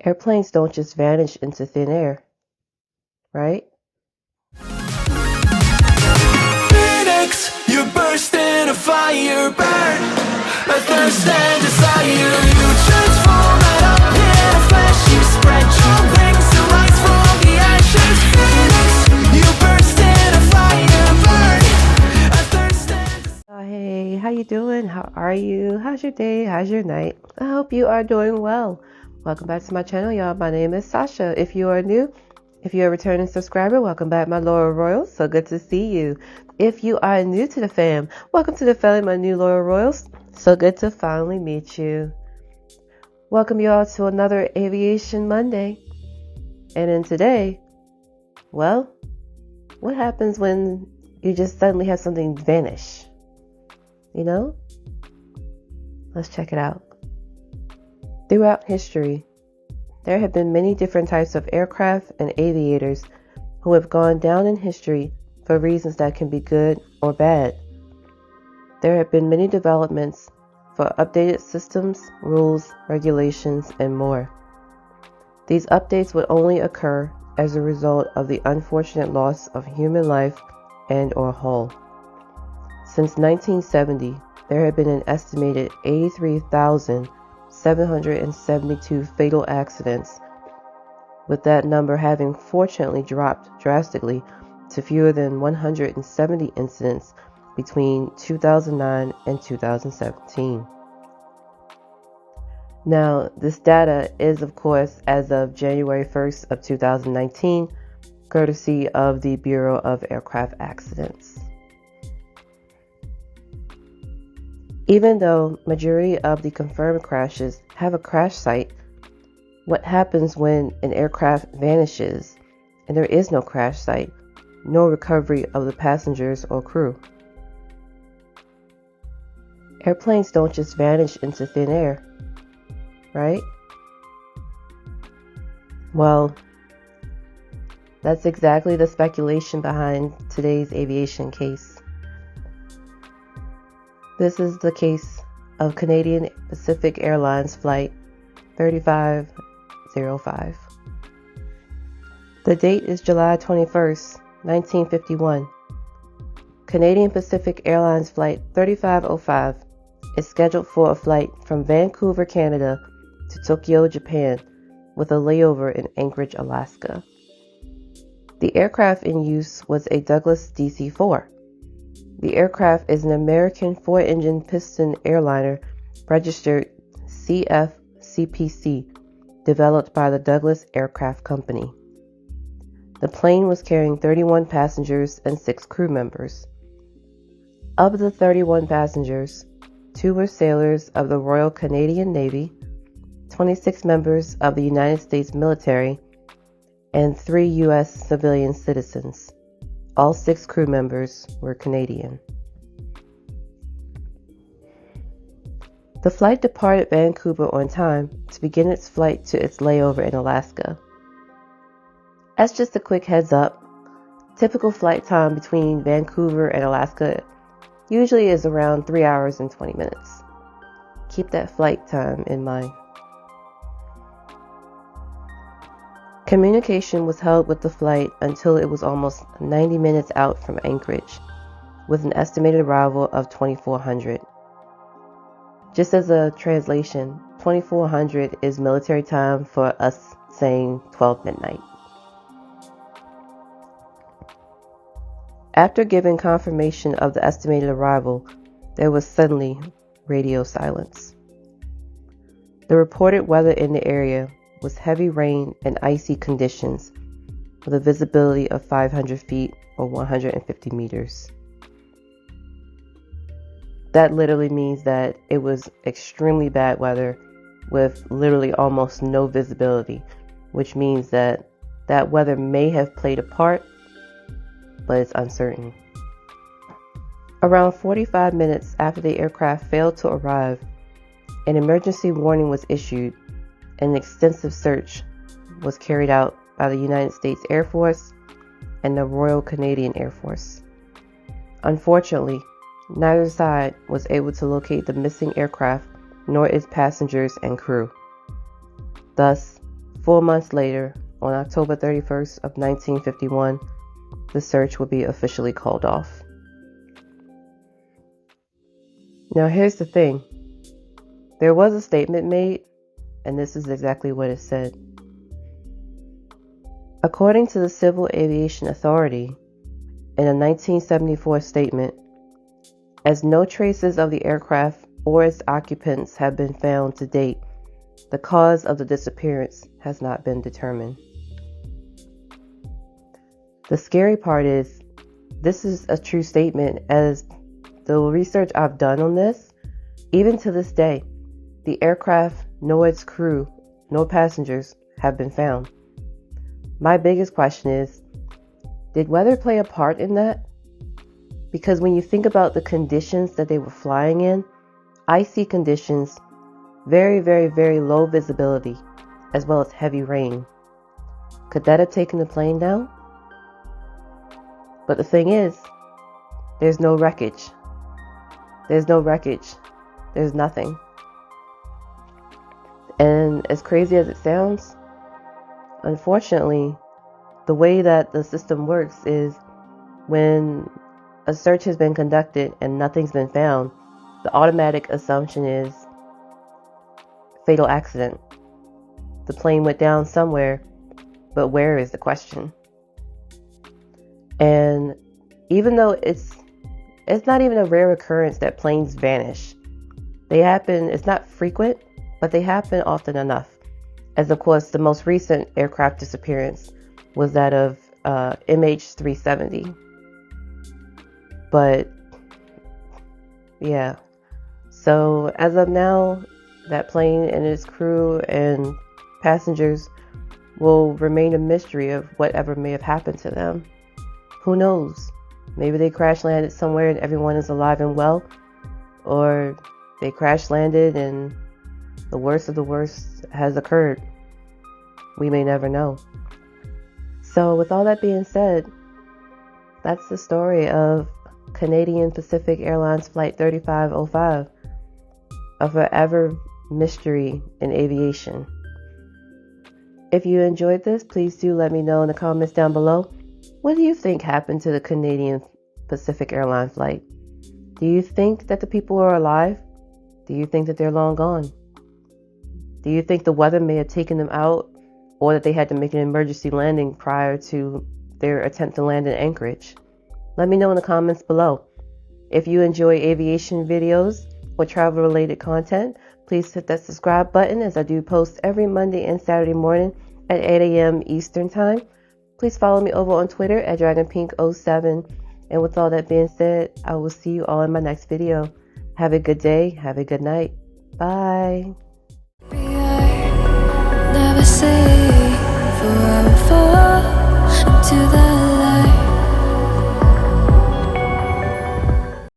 Airplanes don't just vanish into thin air, right? Phoenix, you burst in a fire, burn a thirst and desire. You transform out up in a flash. You spread your wings to rise from the ashes. Phoenix, you burst in a fire, burn a thirst and desire. Hey, how you doing? How are you? How's your day? How's your night? I hope you are doing well. Welcome back to my channel, y'all. My name is Sasha. If you are new, if you're a returning subscriber, welcome back, my loyal royals. So good to see you. If you are new to the fam, welcome to the family, my new loyal royals. So good to finally meet you. Welcome you all to another Aviation Monday. And in today, well, what happens when you just suddenly have something vanish? You know? Let's check it out. Throughout history, there have been many different types of aircraft and aviators who have gone down in history for reasons that can be good or bad. There have been many developments for updated systems, rules, regulations, and more. These updates would only occur as a result of the unfortunate loss of human life and or hull. Since 1970, there have been an estimated 83,772 fatal accidents, with that number having fortunately dropped drastically to fewer than 170 incidents between 2009 and 2017. Now, this data is, of course, as of January 1st of 2019, courtesy of the Bureau of Aircraft Accidents. Even though majority of the confirmed crashes have a crash site, what happens when an aircraft vanishes and there is no crash site, no recovery of the passengers or crew? Airplanes don't just vanish into thin air, right? Well, that's exactly the speculation behind today's aviation case. This is the case of Canadian Pacific Airlines Flight 3505. The date is July 21st, 1951. Canadian Pacific Airlines Flight 3505 is scheduled for a flight from Vancouver, Canada to Tokyo, Japan, with a layover in Anchorage, Alaska. The aircraft in use was a Douglas DC-4. The aircraft is an American four-engine piston airliner registered CF-CPC, developed by the Douglas Aircraft Company. The plane was carrying 31 passengers and 6 crew members. Of the 31 passengers, 2 were sailors of the Royal Canadian Navy, 26 members of the United States military, and 3 U.S. civilian citizens. All 6 crew members were Canadian. The flight departed Vancouver on time to begin its flight to its layover in Alaska. As just a quick heads up, typical flight time between Vancouver and Alaska usually is around 3 hours and 20 minutes. Keep that flight time in mind. Communication was held with the flight until it was almost 90 minutes out from Anchorage, with an estimated arrival of 2400. Just as a translation, 2400 is military time for us saying 12 midnight. After giving confirmation of the estimated arrival, there was suddenly radio silence. The reported weather in the area was heavy rain and icy conditions with a visibility of 500 feet or 150 meters. That literally means that it was extremely bad weather with literally almost no visibility, which means that that weather may have played a part, but it's uncertain. Around 45 minutes after the aircraft failed to arrive, an emergency warning was issued. An extensive search was carried out by the United States Air Force and the Royal Canadian Air Force. Unfortunately, neither side was able to locate the missing aircraft nor its passengers and crew. Thus, 4 months later, on October 31st of 1951, the search would be officially called off. Now here's the thing. There was a statement made, and this is exactly what it said. According to the Civil Aviation Authority, in a 1974 statement, as no traces of the aircraft or its occupants have been found to date, the cause of the disappearance has not been determined. The scary part is, this is a true statement, as the research I've done on this, even to this day, the aircraft nor its crew nor passengers have been found. My biggest question is, did weather play a part in that? Because when you think about the conditions that they were flying in, icy conditions, very, very, very low visibility, as well as heavy rain, could that have taken the plane down? But the thing is, there's no wreckage. There's no wreckage. There's nothing. And as crazy as it sounds, unfortunately, the way that the system works is when a search has been conducted and nothing's been found, the automatic assumption is fatal accident. The plane went down somewhere, but where is the question? And even though it's not even a rare occurrence that planes vanish, they happen, it's not frequent, but they happen often enough. As of course, the most recent aircraft disappearance was that of MH370. But yeah, so as of now, that plane and its crew and passengers will remain a mystery of whatever may have happened to them. Who knows? Maybe they crash landed somewhere and everyone is alive and well, or they crash landed and the worst of the worst has occurred. We may never know. So with all that being said, that's the story of Canadian Pacific Airlines Flight 3505, a forever mystery in aviation. If you enjoyed this, please do let me know in the comments down below. What do you think happened to the Canadian Pacific Airlines flight? Do you think that the people are alive? Do you think that they're long gone? Do you think the weather may have taken them out, or that they had to make an emergency landing prior to their attempt to land in Anchorage? Let me know in the comments below. If you enjoy aviation videos or travel related content, please hit that subscribe button, as I do post every Monday and Saturday morning at 8 a.m. Eastern Time. Please follow me over on Twitter at DragonPink07. And with all that being said, I will see you all in my next video. Have a good day. Have a good night. Bye. Never say forever fall into the